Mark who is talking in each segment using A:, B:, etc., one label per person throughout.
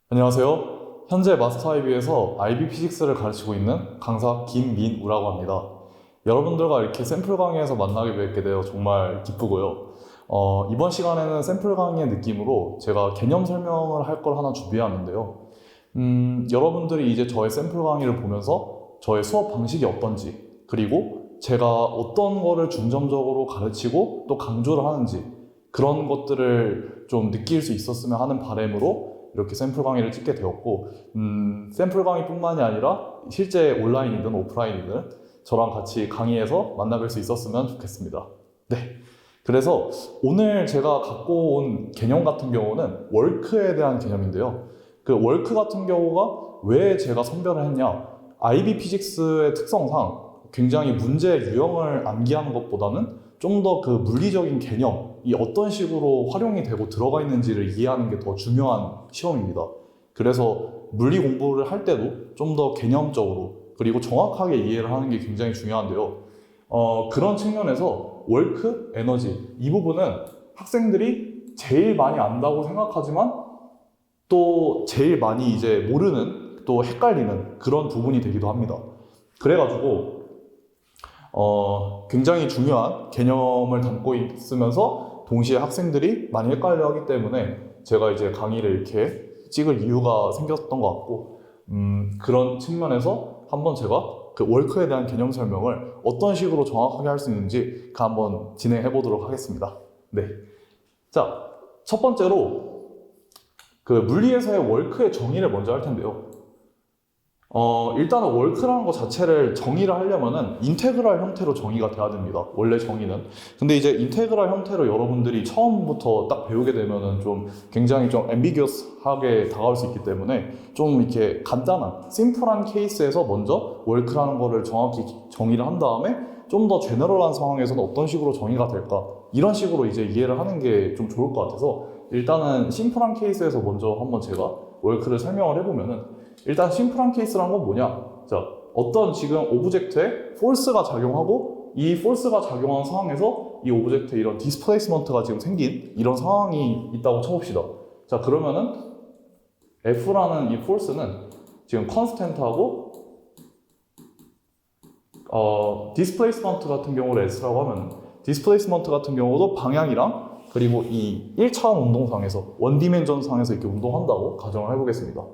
A: 안녕하세요. 현재 마스터 IB에서 IB 피직스를 가르치고 있는 강사 김민우라고 합니다. 여러분들과 이렇게 샘플 강의에서 만나게 뵙게 되어 정말 기쁘고요. 이번 시간에는 샘플 강의의 느낌으로 제가 개념 설명을 할 걸 하나 준비하는데요. 여러분들이 이제 저의 샘플 강의를 보면서 저의 수업 방식이 어떤지, 그리고 제가 어떤 거를 중점적으로 가르치고 또 강조를 하는지, 그런 것들을 좀 느낄 수 있었으면 하는 바람으로 이렇게 샘플 강의를 찍게 되었고, 샘플 강의뿐만이 아니라 실제 온라인이든 오프라인이든 저랑 같이 강의에서 만나뵐 수 있었으면 좋겠습니다. 네. 그래서 오늘 제가 갖고 온 개념 같은 경우는 월크에 대한 개념인데요. 그 월크 같은 경우가 왜 제가 선별을 했냐? IB 피직스의 특성상 굉장히 문제 유형을 암기하는 것보다는 좀 더 그 물리적인 개념이 어떤 식으로 활용이 되고 들어가 있는지를 이해하는 게 더 중요한 시험입니다. 그래서 물리 공부를 할 때도 좀 더 개념적으로 그리고 정확하게 이해를 하는 게 굉장히 중요한데요. 그런 측면에서 월크, 에너지 이 부분은 학생들이 제일 많이 안다고 생각하지만 또 제일 많이 이제 모르는 또 헷갈리는 그런 부분이 되기도 합니다. 그래가지고 굉장히 중요한 개념을 담고 있으면서 동시에 학생들이 많이 헷갈려 하기 때문에 제가 이제 강의를 이렇게 찍을 이유가 생겼던 것 같고, 그런 측면에서 한번 제가 그 월크에 대한 개념 설명을 어떤 식으로 정확하게 할 수 있는지 한번 진행해 보도록 하겠습니다. 네. 자, 첫 번째로 그 물리에서의 월크의 정의를 먼저 할 텐데요. 일단은 월크라는 것 자체를 정의를 하려면은 인테그랄 형태로 정의가 돼야 됩니다. 원래 정의는. 근데 이제 인테그랄 형태로 여러분들이 처음부터 딱 배우게 되면은 좀 굉장히 좀 앰비기어스하게 다가올 수 있기 때문에 좀 이렇게 간단한, 심플한 케이스에서 먼저 월크라는 거를 정확히 정의를 한 다음에 좀 더 제너럴한 상황에서는 어떤 식으로 정의가 될까? 이런 식으로 이제 이해를 하는 게 좀 좋을 것 같아서 일단은 심플한 케이스에서 먼저 한번 제가 월크를 설명을 해보면은, 일단 심플한 케이스란 건 뭐냐? 자, 어떤 지금 오브젝트에 포스가 작용하고 이 포스가 작용한 상황에서 이 오브젝트에 이런 디스플레이스먼트가 지금 생긴 이런 상황이 있다고 쳐봅시다. 자, 그러면은 F라는 이 포스는 지금 컨스턴트하고 디스플레이스먼트 같은 경우를 S라고 하면 디스플레이스먼트 같은 경우도 방향이랑 그리고 이 1차원 운동상에서 원디멘전 상에서 이렇게 운동한다고 가정을 해보겠습니다.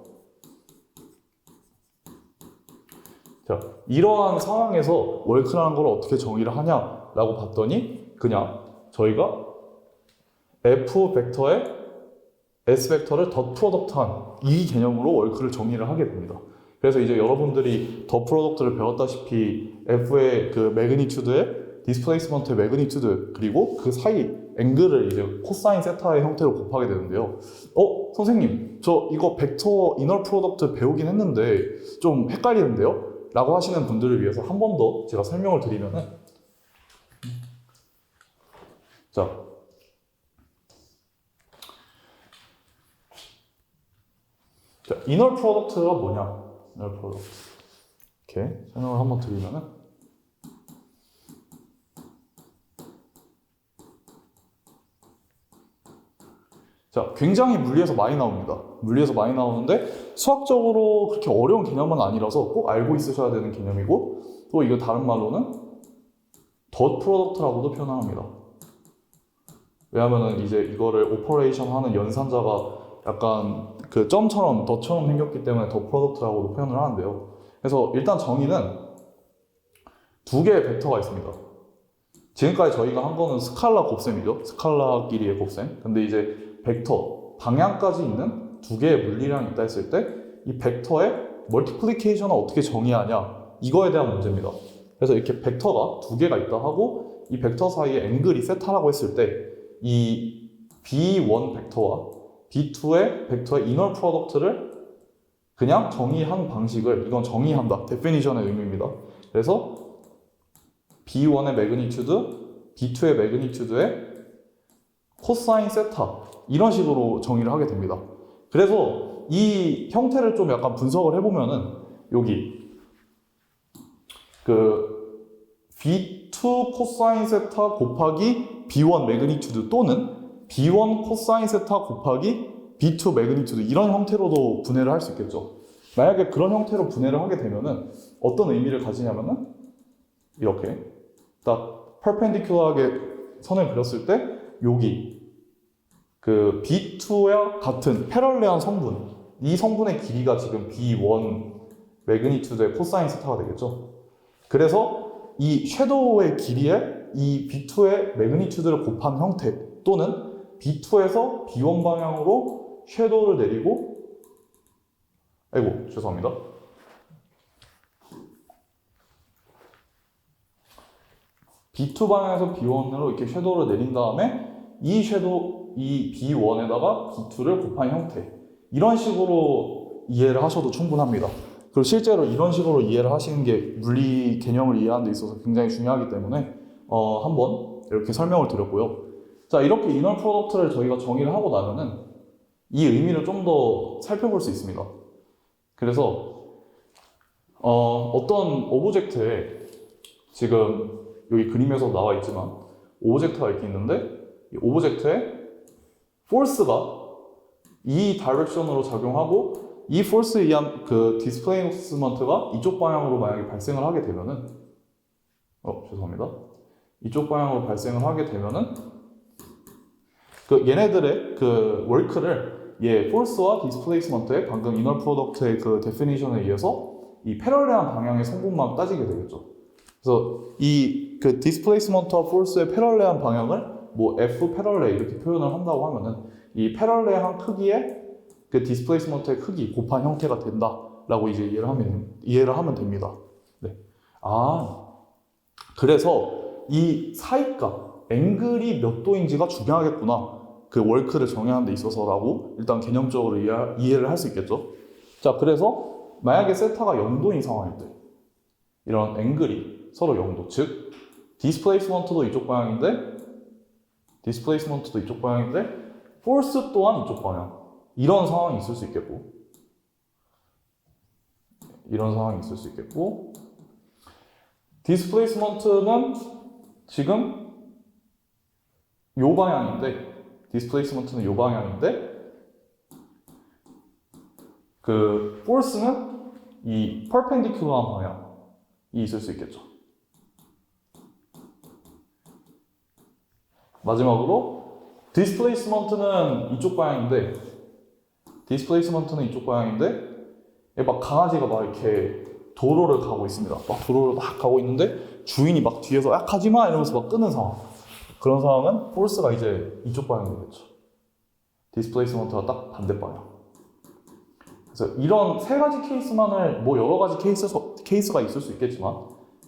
A: 자, 이러한 상황에서 월크라는 걸 어떻게 정의를 하냐라고 봤더니 그냥 저희가 F 벡터에 S 벡터를 덧 프로덕트한 이 개념으로 월크를 정의를 하게 됩니다. 그래서 이제 여러분들이 덧 프로덕트를 배웠다시피 F의 그 매그니튜드에 디스플레이스먼트의 매그니튜드 그리고 그 사이 앵글을 이제 코사인 세타의 형태로 곱하게 되는데요. 선생님, 저 이거 벡터 이너 프로덕트 배우긴 했는데 좀 헷갈리는데요? 라고 하시는 분들을 위해서 한 번 더 제가 설명을 드리면은, 자, 이너 프로덕트가 뭐냐? 이너 프로덕트. 이렇게 설명을 한번 드리면은, 자, 굉장히 물리에서 많이 나옵니다. 물리에서 많이 나오는데 수학적으로 그렇게 어려운 개념은 아니라서 꼭 알고 있으셔야 되는 개념이고, 또 이거 다른 말로는 덧 프로덕트라고도 표현합니다. 왜냐면은 이제 이거를 오퍼레이션 하는 연산자가 약간 그 점처럼 덧처럼 생겼기 때문에 덧 프로덕트라고도 표현을 하는데요. 그래서 일단 정의는 두 개의 벡터가 있습니다. 지금까지 저희가 한 거는 스칼라 곱셈이죠. 스칼라끼리의 곱셈. 근데 이제 벡터, 방향까지 있는 두 개의 물리량이 있다 했을 때 이 벡터의 멀티플리케이션을 어떻게 정의하냐, 이거에 대한 문제입니다. 그래서 이렇게 벡터가 두 개가 있다 하고 이 벡터 사이에 앵글이 세타라고 했을 때 이 B1 벡터와 B2의 벡터의 이너 프로덕트를 그냥 정의한 방식을, 이건 정의한다, 데피니션의 의미입니다. 그래서 B1의 매그니튜드, B2의 매그니튜드의 코사인 세타, 이런 식으로 정의를 하게 됩니다. 그래서 이 형태를 좀 약간 분석을 해보면은 여기 그 B2 코사인 세타 곱하기 B1 매그니튜드 또는 B1 코사인 세타 곱하기 B2 매그니튜드 이런 형태로도 분해를 할 수 있겠죠. 만약에 그런 형태로 분해를 하게 되면은 어떤 의미를 가지냐면은 이렇게 딱 퍼펜디큘러하게 선을 그렸을 때 여기 그 B2와 같은 패럴레한 성분, 이 성분의 길이가 지금 B1 매그니튜드의 코사인 세타가 되겠죠. 그래서 이 섀도우의 길이에 이 B2의 매그니튜드를 곱한 형태 또는 B2에서 B1 방향으로 섀도우를 내리고 아이고 죄송합니다. B2 방향에서 B1으로 이렇게 섀도우를 내린 다음에 이 섀도우, 이 B1에다가 B2를 곱한 형태 이런 식으로 이해를 하셔도 충분합니다. 그리고 실제로 이런 식으로 이해를 하시는 게 물리 개념을 이해하는 데 있어서 굉장히 중요하기 때문에 한번 이렇게 설명을 드렸고요. 자, 이렇게 이너 프로덕트를 저희가 정의를 하고 나면은 이 의미를 좀 더 살펴볼 수 있습니다. 그래서 어떤 오브젝트에 지금 여기 그림에서 나와 있지만 오브젝트가 이렇게 있는데 이 오브젝트에 포스가 이 다이렉션으로 작용하고 이 포스에 의한 그 디스플레이스먼트가 이쪽 방향으로 만약에 발생을 하게 되면은 죄송합니다. 이쪽 방향으로 발생을 하게 되면은 그 얘네들의 그 워크를 포스와 디스플레이스먼트의 방금 이너 프로덕트의 그 데피니션에 의해서 이 패럴레한 방향의 성분만 따지게 되겠죠. 그래서 이 그 디스플레이스먼트와 포스의 패럴레한 방향을 뭐 F 패럴레 이렇게 표현을 한다고 하면은 이 패럴레한 크기의 그 디스플레이스먼트의 크기 곱한 형태가 된다라고 이제 이해를 하면 됩니다. 네. 그래서 이 사이값, 앵글이 몇 도인지가 중요하겠구나. 그 월크를 정의하는 데 있어서라고 일단 개념적으로 이해를 할 수 있겠죠. 자, 그래서 만약에 세타가 0도인 상황일 때 이런 앵글이 서로 0도, 즉 디스플레이스먼트도 이쪽 방향인데 포스 또한 이쪽 방향 이런 상황이 있을 수 있겠고 디스플레이스먼트는 지금 요 방향인데 그 포스는 이 퍼펜디큘러한 방향이 있을 수 있겠죠. 마지막으로 디스플레이스먼트는 이쪽 방향인데 막 강아지가 막 이렇게 도로를 가고 있습니다. 막 도로를 막 가고 있는데 주인이 막 뒤에서 야 가지마 이러면서 막 끄는 상황. 그런 상황은 포스가 이제 이쪽 방향이 되겠죠. 디스플레이스먼트가 딱 반대 방향. 그래서 이런 세 가지 케이스만을 뭐 여러 가지 케이스가 있을 수 있겠지만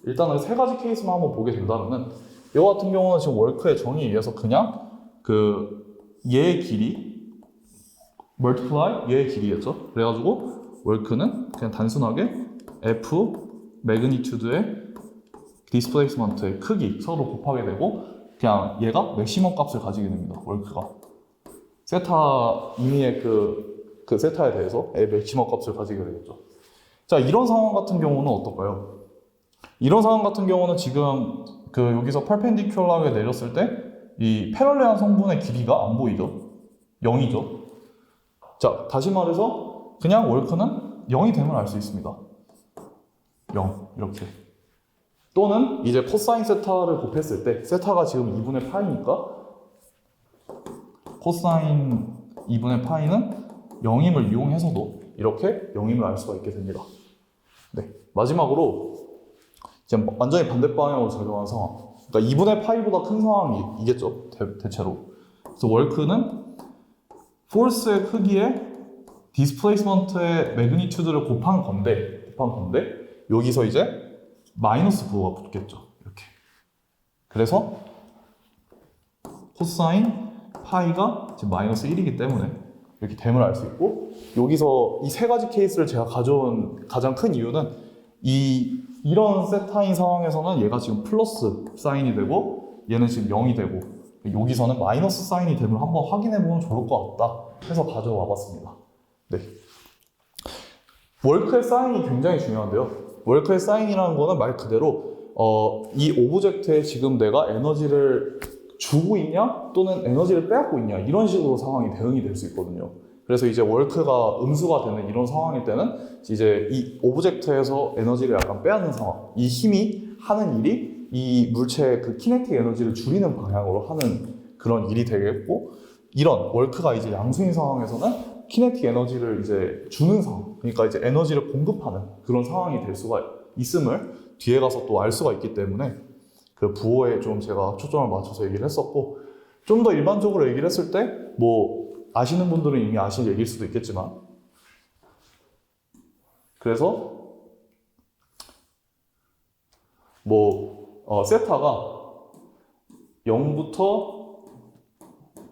A: 일단은 세 가지 케이스만 한번 보게 된다면은 이거 같은 경우는 지금 월크의 정의에 의해서 그냥 얘의 길이 multiply 얘의 길이겠죠. 그래가지고 월크는 그냥 단순하게 F 매그니튜드의 디스플레이스먼트의 크기 서로 곱하게 되고 그냥 얘가 맥시멈 값을 가지게 됩니다. 월크가 세타 이미의 그 세타에 대해서 맥시멈 값을 가지게 되겠죠. 자, 이런 상황 같은 경우는 어떨까요? 이런 상황 같은 경우는 지금 여기서 퍼펜디큘러하게 내렸을 때 이 패럴레한 성분의 길이가 안 보이죠? 0이죠. 자, 다시 말해서 그냥 월크는 0이 되면 알 수 있습니다. 0 이렇게. 또는 이제 코사인 세타를 곱했을 때 세타가 지금 2분의 파이니까 코사인 2분의 파이는 0임을 이용해서도 이렇게 0임을 알 수가 있게 됩니다. 네. 마지막으로 이제 완전히 반대 방향으로 작용하는 상황. 그러니까 2분의 파이보다 큰 상황이겠죠. 대체로. 그래서 월크는 포스의 크기에 디스플레이스먼트의 매그니튜드를 곱한 건데 여기서 이제 마이너스 부호가 붙겠죠. 이렇게. 그래서 코사인 파이가 지금 마이너스 1이기 때문에 이렇게 됨을 알 수 있고 여기서 이 세 가지 케이스를 제가 가져온 가장 큰 이유는 이런 세타인 상황에서는 얘가 지금 플러스 사인이 되고 얘는 지금 0이 되고 여기서는 마이너스 사인이 됨을 한번 확인해 보면 좋을 것 같다 해서 가져와 봤습니다. 네. 월크의 사인이 굉장히 중요한데요. 월크의 사인이라는 거는 말 그대로 이 오브젝트에 지금 내가 에너지를 주고 있냐 또는 에너지를 빼앗고 있냐 이런 식으로 상황이 대응이 될 수 있거든요. 그래서 이제 월크가 음수가 되는 이런 상황일 때는 이제 이 오브젝트에서 에너지를 약간 빼앗는 상황. 이 힘이 하는 일이 이 물체의 그 키네틱 에너지를 줄이는 방향으로 하는 그런 일이 되겠고, 이런 월크가 이제 양수인 상황에서는 키네틱 에너지를 이제 주는 상황. 그러니까 이제 에너지를 공급하는 그런 상황이 될 수가 있음을 뒤에 가서 또 알 수가 있기 때문에 그 부호에 좀 제가 초점을 맞춰서 얘기를 했었고, 좀 더 일반적으로 얘기를 했을 때 뭐 아시는 분들은 이미 아실 얘기일 수도 있겠지만, 그래서 뭐 세타가 0부터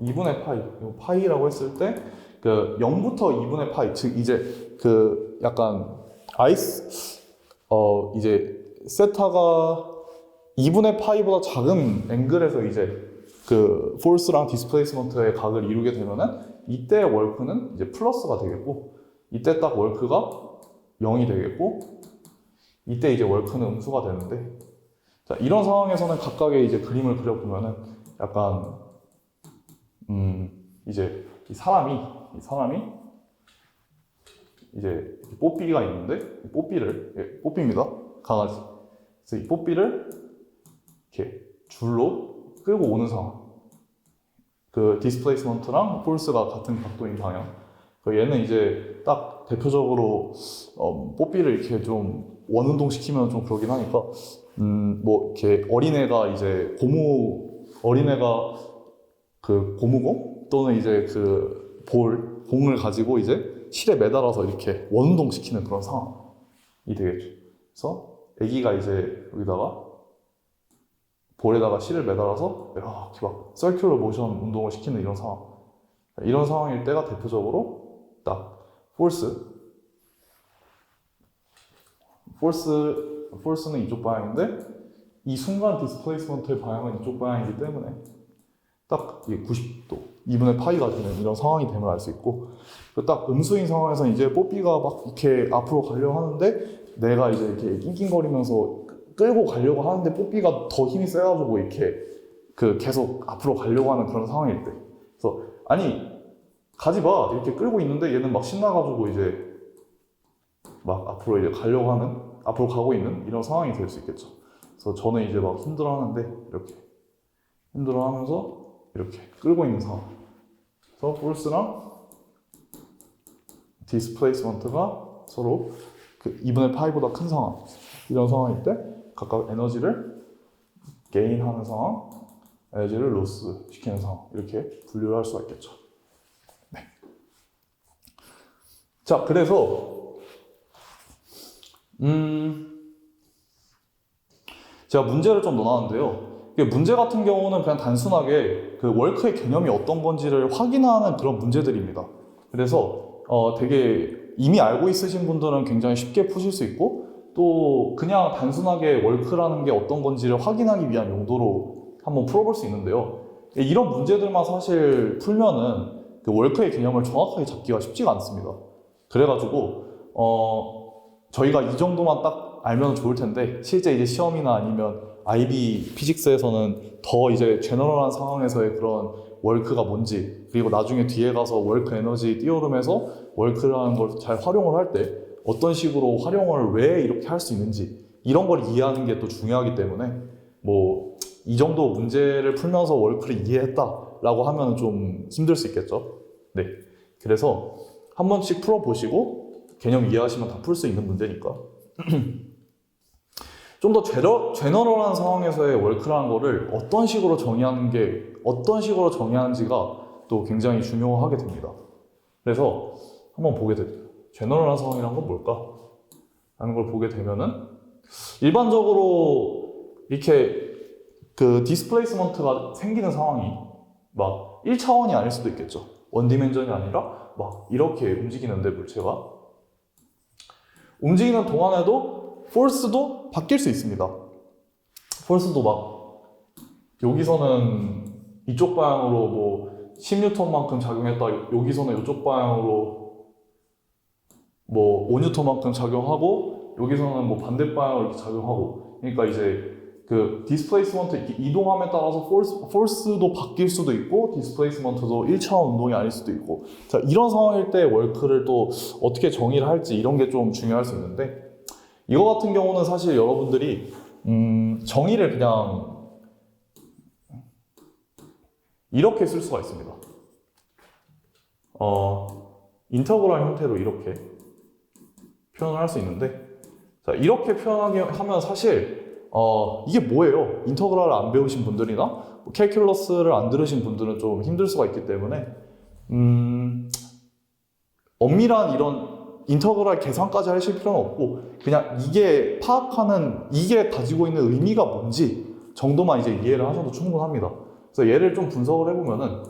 A: 2분의 파이, 파이라고 했을 때 그 0부터 2분의 파이, 즉 이제 그 약간 이제 세타가 2분의 파이보다 작은 앵글에서 이제 그 포스랑 디스플레이스먼트의 각을 이루게 되면은 이때 월크는 이제 플러스가 되겠고, 이때 딱 월크가 0이 되겠고, 이때 이제 월크는 음수가 되는데, 자, 이런 상황에서는 각각의 이제 그림을 그려보면은 약간 이제 이 사람이 이제 뽀삐가 있는데, 뽀삐입니다. 강아지. 그래서 이 뽀삐를 이렇게 줄로 끌고 오는 상황. 그 디스플레이스먼트랑 폴스가 같은 각도인 방향. 얘는 이제 딱 대표적으로 뽀삐를 이렇게 좀 원운동 시키면 좀 그러긴 하니까 뭐 이렇게 어린애가 그 고무공 또는 이제 그 공을 가지고 이제 실에 매달아서 이렇게 원운동 시키는 그런 상황이 되겠죠. 그래서 아기가 이제 여기다가 볼에다가 실을 매달아서 이렇게 막 서큘러 모션 운동을 시키는 이런 상황. 이런 상황일 때가 대표적으로 딱 폴스는 이쪽 방향인데 이 순간 디스플레이스먼트의 방향은 이쪽 방향이기 때문에 딱 90도, 2분의 파이가 되는 이런 상황이 됨을 알 수 있고, 딱 음수인 상황에서 이제 뽀삐가 막 이렇게 앞으로 가려고 하는데 내가 이제 이렇게 낑낑거리면서 끌고 가려고 하는데 뽀삐가 더 힘이 세가지고 이렇게 계속 앞으로 가려고 하는 그런 상황일 때, 그래서 아니 가지 마 이렇게 끌고 있는데 얘는 막 신나가지고 이제 막 앞으로 가고 있는 이런 상황이 될 수 있겠죠. 그래서 저는 이제 막 힘들어하는데 이렇게 힘들어하면서 이렇게 끌고 있는 상황. 그래서 폴스랑 디스플레이스먼트가 서로 그 2분의 파이보다 큰 상황. 이런 상황일 때 각각 에너지를 게인하는 상황, 에너지를 로스 시키는 상황, 이렇게 분류를 할 수가 있겠죠. 네. 자, 그래서 제가 문제를 좀 넣어놨는데요. 문제 같은 경우는 그냥 단순하게 그 월크의 개념이 어떤 건지를 확인하는 그런 문제들입니다. 그래서 되게 이미 알고 있으신 분들은 굉장히 쉽게 푸실 수 있고, 또 그냥 단순하게 월크라는 게 어떤 건지를 확인하기 위한 용도로 한번 풀어볼 수 있는데요. 이런 문제들만 사실 풀면은 그 월크의 개념을 정확하게 잡기가 쉽지가 않습니다. 그래가지고 저희가 이 정도만 딱 알면 좋을 텐데, 실제 이제 시험이나 아니면 IB 피직스에서는 더 이제 제너럴한 상황에서의 그런 월크가 뭔지, 그리고 나중에 뒤에 가서 월크 에너지 띄어룸에서 월크라는 걸 잘 활용을 할 때 어떤 식으로 활용을 왜 이렇게 할 수 있는지, 이런 걸 이해하는 게 또 중요하기 때문에 뭐 이 정도 문제를 풀면서 월크를 이해했다라고 하면 좀 힘들 수 있겠죠. 네, 그래서 한 번씩 풀어보시고 개념 이해하시면 다 풀 수 있는 문제니까. 좀 더 제너럴한 상황에서의 월크라는 거를 어떤 식으로 정의하는지가 또 굉장히 중요하게 됩니다. 그래서 한번 보게 됩니다. 제너럴한 상황이란 건 뭘까? 라는 걸 보게 되면은 일반적으로 이렇게 그 디스플레이스먼트가 생기는 상황이 막 1차원이 아닐 수도 있겠죠. 원디멘전이 아니라 막 이렇게 움직이는데, 물체가 움직이는 동안에도 폴스도 바뀔 수 있습니다. 폴스도 막 여기서는 이쪽 방향으로 뭐 10N만큼 작용했다, 여기서는 이쪽 방향으로 뭐 5N만큼 작용하고, 여기서는 뭐 반대 방향으로 이렇게 작용하고. 그러니까 이제 그 디스플레이스먼트 이렇게 이동함에 따라서 force도 바뀔 수도 있고 디스플레이스먼트도 1차원 운동이 아닐 수도 있고 자 이런 상황일 때 월크를 또 어떻게 정의를 할지 이런 게 좀 중요할 수 있는데 이거 같은 경우는 사실 여러분들이 정의를 그냥 이렇게 쓸 수가 있습니다. 인터그랄 형태로 이렇게 표현을 할 수 있는데 자 이렇게 표현하게 하면 사실 이게 뭐예요? 인터그랄을 안 배우신 분들이나 캘큘러스를 안 들으신 분들은 좀 힘들 수가 있기 때문에 엄밀한 이런 인터그랄 계산까지 하실 필요는 없고 그냥 이게 파악하는 이게 가지고 있는 의미가 뭔지 정도만 이제 이해를 하셔도 충분합니다. 그래서 얘를 좀 분석을 해보면은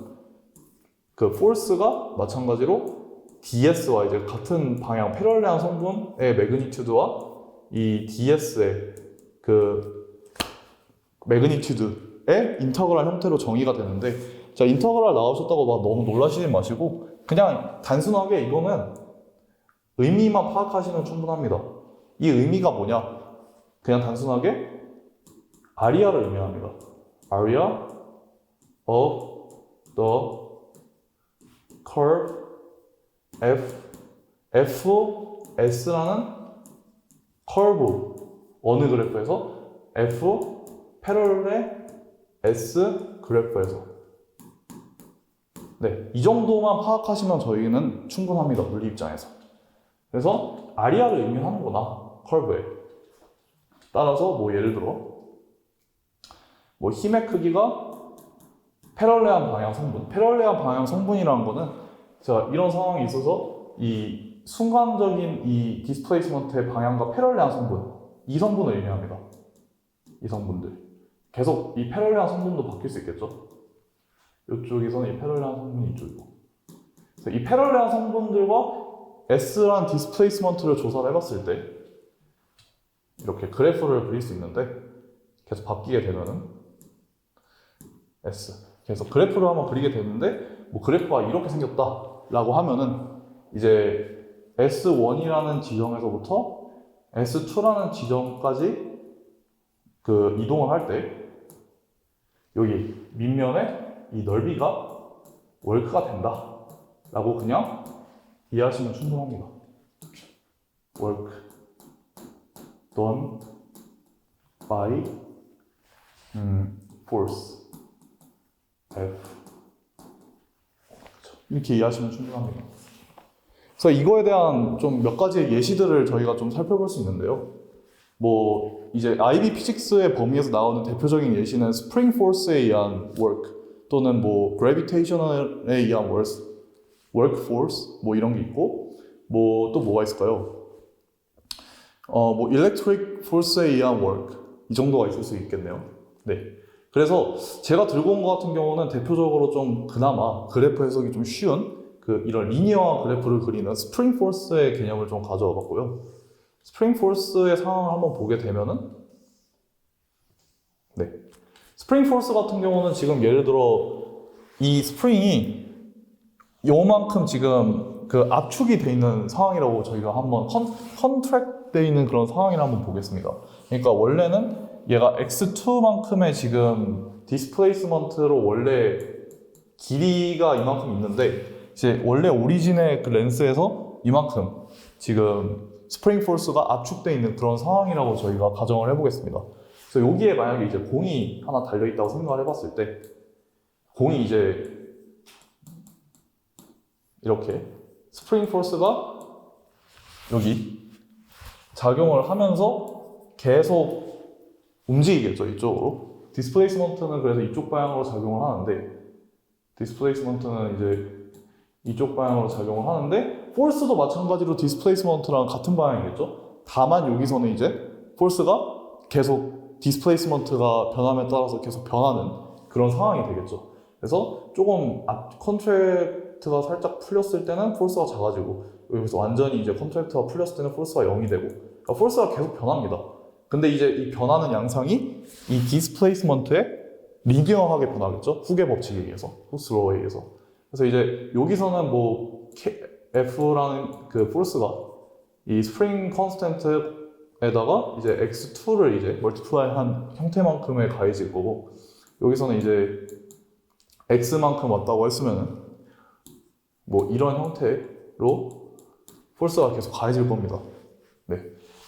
A: 그 force가 마찬가지로 ds와 이제 같은 방향 패럴레한 성분의 매그니튜드와 이 ds의 그 매그니튜드의 인터그랄 형태로 정의가 되는데 자 인터그랄 나오셨다고 막 너무 놀라시지 마시고 그냥 단순하게 이거는 의미만 파악하시면 충분합니다. 이 의미가 뭐냐? 그냥 단순하게 아리아를 의미합니다. Area of the curve fs라는 curve 어느 그래프에서 f 패럴렐 s 그래프에서 네, 이 정도만 파악하시면 저희는 충분합니다. 물리 입장에서. 그래서 아리아를 의미하는구나 커브에 따라서 뭐 예를 들어 뭐 힘의 크기가 패럴레한 방향 성분 패럴레한 방향 성분이라는 거는 자 이런 상황이 있어서 이 순간적인 이 디스플레이스먼트의 방향과 패럴레한 성분 이 성분을 의미합니다. 이 성분들 계속 이 패럴레한 성분도 바뀔 수 있겠죠. 이쪽에서는 이 패럴레한 성분이 이쪽이고 그래서 이 패럴레한 성분들과 S란 디스플레이스먼트를 조사를 해봤을 때 이렇게 그래프를 그릴 수 있는데 계속 바뀌게 되면은 S 그래서 그래프를 한번 그리게 되는데 뭐 그래프가 이렇게 생겼다 라고 하면은 이제 S1이라는 지점에서부터 S2라는 지점까지 그 이동을 할 때 여기 밑면에 이 넓이가 월크가 된다 라고 그냥 이해하시면 충분합니다. work done by force F 이렇게 이해하시면 충분합니다. 그래서 이거에 대한 좀 몇 가지의 예시들을 저희가 좀 살펴볼 수 있는데요. 뭐 이제 IB 피직스의 범위에서 나오는 대표적인 예시는 스프링 포스에 의한 work 또는 뭐 그래비테이션에 의한 work force 뭐 이런 게 있고 뭐 또 뭐가 있을까요? 뭐 electric force에 의한 work 이 정도가 있을 수 있겠네요. 네. 그래서 제가 들고 온 것 같은 경우는 대표적으로 좀 그나마 그래프 해석이 좀 쉬운 그 이런 리니어한 그래프를 그리는 스프링 포스의 개념을 좀 가져와 봤고요. 스프링 포스의 상황을 한번 보게 되면은 네. 스프링 포스 같은 경우는 지금 예를 들어 이 스프링이 요만큼 지금 그 압축이 돼 있는 상황이라고 저희가 한번 컨트랙 돼 있는 그런 상황이라 한번 보겠습니다. 그러니까 원래는 얘가 x2만큼의 지금 디스플레이스먼트로 원래 길이가 이만큼 있는데 이제 원래 오리진의 그 렌스에서 이만큼 지금 스프링 포스가 압축돼 있는 그런 상황이라고 저희가 가정을 해보겠습니다. 그래서 여기에 만약에 이제 공이 하나 달려 있다고 생각을 해봤을 때 공이 이제 이렇게 스프링 포스가 여기 작용을 하면서 계속 움직이겠죠, 이쪽으로. 디스플레이스먼트는 그래서 이쪽 방향으로 작용을 하는데 디스플레이스먼트는 이제 이쪽 방향으로 작용을 하는데 포스도 마찬가지로 디스플레이스먼트랑 같은 방향이겠죠. 다만 여기서는 이제 포스가 계속 디스플레이스먼트가 변함에 따라서 계속 변하는 그런 상황이 되겠죠. 그래서 조금 컨트랙트가 살짝 풀렸을 때는 포스가 작아지고 여기서 완전히 이제 컨트랙트가 풀렸을 때는 포스가 0이 되고 그러니까 포스가 계속 변합니다. 근데 이제 이 변하는 양상이 이 디스플레이스먼트에 리니어하게 변하겠죠. 후계 법칙에 의해서, 후스로에 의해서. 그래서 이제 여기서는 뭐 F라는 그 포스가 이 스프링 컨스턴트에 에다가 이제 x2를 이제 멀티플라이 한 형태만큼의 가해질 거고, 여기서는 이제 x만큼 왔다고 했으면은 뭐 이런 형태로 폴스가 계속 가해질 겁니다. 네.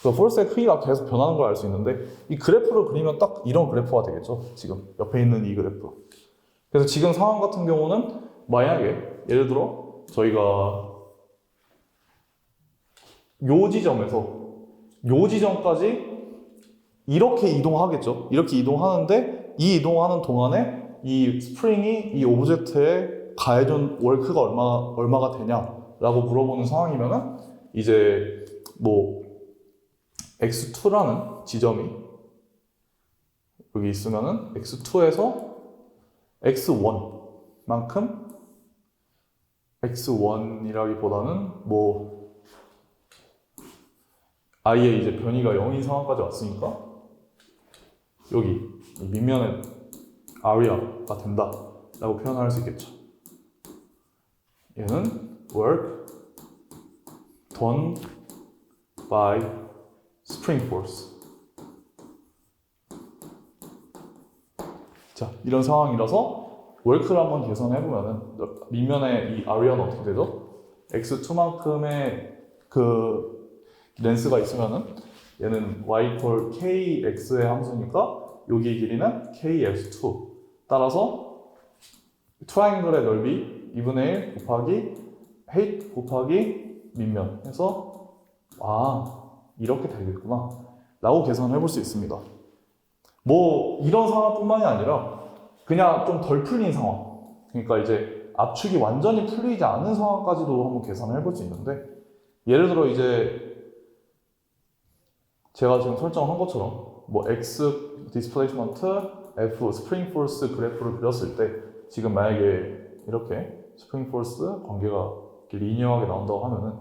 A: 그래서 폴스의 크기가 계속 변하는 걸 알 수 있는데, 이 그래프를 그리면 딱 이런 그래프가 되겠죠. 지금 옆에 있는 이 그래프. 그래서 지금 상황 같은 경우는 만약에 예를 들어 저희가 요 지점까지 이렇게 이동하겠죠. 이렇게 이동하는데 이 이동하는 동안에 이 스프링이 이 오브젝트에 가해준 월크가 얼마가 되냐라고 물어보는 상황이면은 이제 뭐 x2라는 지점이 여기 있으면은 x2에서 x1만큼 x1이라기보다는 뭐 i의 이제 변이가 0인 상황까지 왔으니까 여기 이 밑면에 area가 된다라고 표현할 수 있겠죠. 얘는 work done by spring force. 자, 이런 상황이라서 work를 한번 계산해보면은 밑면에 이 area는 어떻게 되죠? x2만큼의 그 렌스가 있으면은 얘는 y equal kx의 함수니까 여기 길이는 kx2. 따라서 트라이앵글의 넓이 2분의 1 곱하기 height 곱하기 밑면 해서 이렇게 되겠구나 라고 계산을 해볼 수 있습니다. 뭐 이런 상황뿐만이 아니라 그냥 좀 덜 풀린 상황, 그러니까 이제 압축이 완전히 풀리지 않은 상황까지도 한번 계산을 해볼 수 있는데, 예를 들어 이제 제가 지금 설정한 것처럼 뭐 x 디스플레이스먼트, f 스프링 포스 그래프를 그렸을 때 지금 만약에 이렇게 스프링 포스 관계가 이렇게 리니어하게 나온다고 하면은,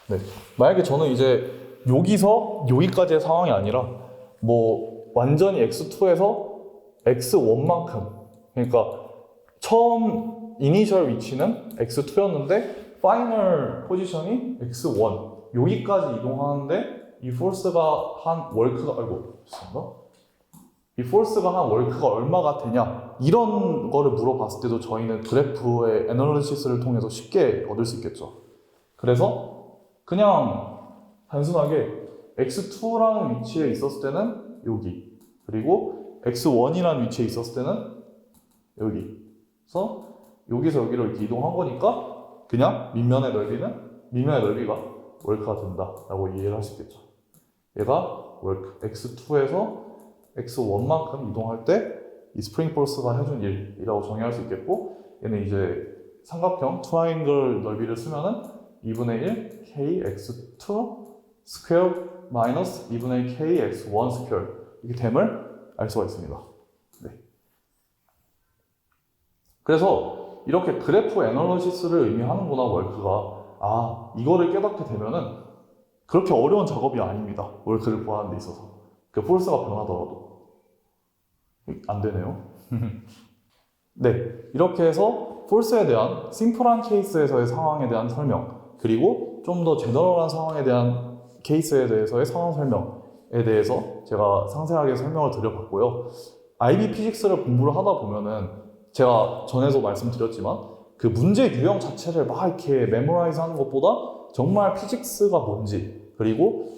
A: 네, 만약에 저는 이제 여기서 여기까지의 상황이 아니라 뭐 완전히 x2에서 x1만큼, 그러니까 처음 이니셜 위치는 x2였는데 파이널 포지션이 x1, 여기까지 이동하는데 이 포스가 한 월크가 이 포스가 한 월크가 얼마가 되냐, 이런 거를 물어봤을 때도 저희는 그래프의 애널리시스를 통해서 쉽게 얻을 수 있겠죠. 그래서 그냥 단순하게 x2라는 위치에 있었을 때는 여기, 그리고 x1이라는 위치에 있었을 때는 여기, 그래서 여기서 여기로 이렇게 이동한 거니까 그냥 밑면의 넓이가 월크가 된다라고 이해를 할 수 있겠죠. 얘가 월크 x2에서 x1만큼 이동할 때 이 스프링 포스가 해준 일이라고 정의할 수 있겠고, 얘는 이제 삼각형 트라이앵글 넓이를 쓰면은 2분의 1 kx2 스퀘어 마이너스 2분의 1 kx1 스퀘어 이렇게 됨을 알 수가 있습니다. 네. 그래서 이렇게 그래프 애널리시스를 의미하는구나, 월크가. 이거를 깨닫게 되면은 그렇게 어려운 작업이 아닙니다. 월크를 구하는 데 있어서. 그 폴스가 변하더라도. 안 되네요. 네, 이렇게 해서 폴스에 대한 심플한 케이스에서의 상황에 대한 설명, 그리고 좀 더 제너럴한 상황에 대한 케이스에 대해서의 상황 설명에 대해서 제가 상세하게 설명을 드려봤고요. IB 피직스를 공부를 하다 보면은 제가 전에도 말씀드렸지만 그 문제 유형 자체를 막 이렇게 메모라이즈 하는 것보다 정말 피직스가 뭔지, 그리고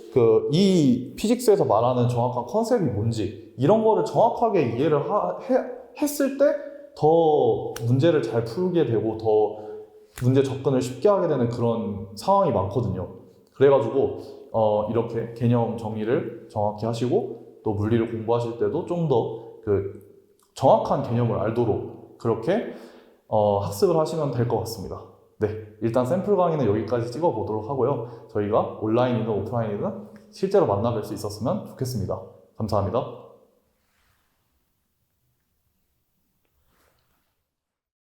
A: 이 피직스에서 말하는 정확한 컨셉이 뭔지, 이런 거를 정확하게 이해를 했을 때 더 문제를 잘 풀게 되고 더 문제 접근을 쉽게 하게 되는 그런 상황이 많거든요. 그래가지고 이렇게 개념 정의를 정확히 하시고 또 물리를 공부하실 때도 좀 더 정확한 개념을 알도록 그렇게 학습을 하시면 될 것 같습니다. 네, 일단 샘플 강의는 여기까지 찍어보도록 하고요. 저희가 온라인이든 오프라인이든 실제로 만나 뵐 수 있었으면 좋겠습니다. 감사합니다.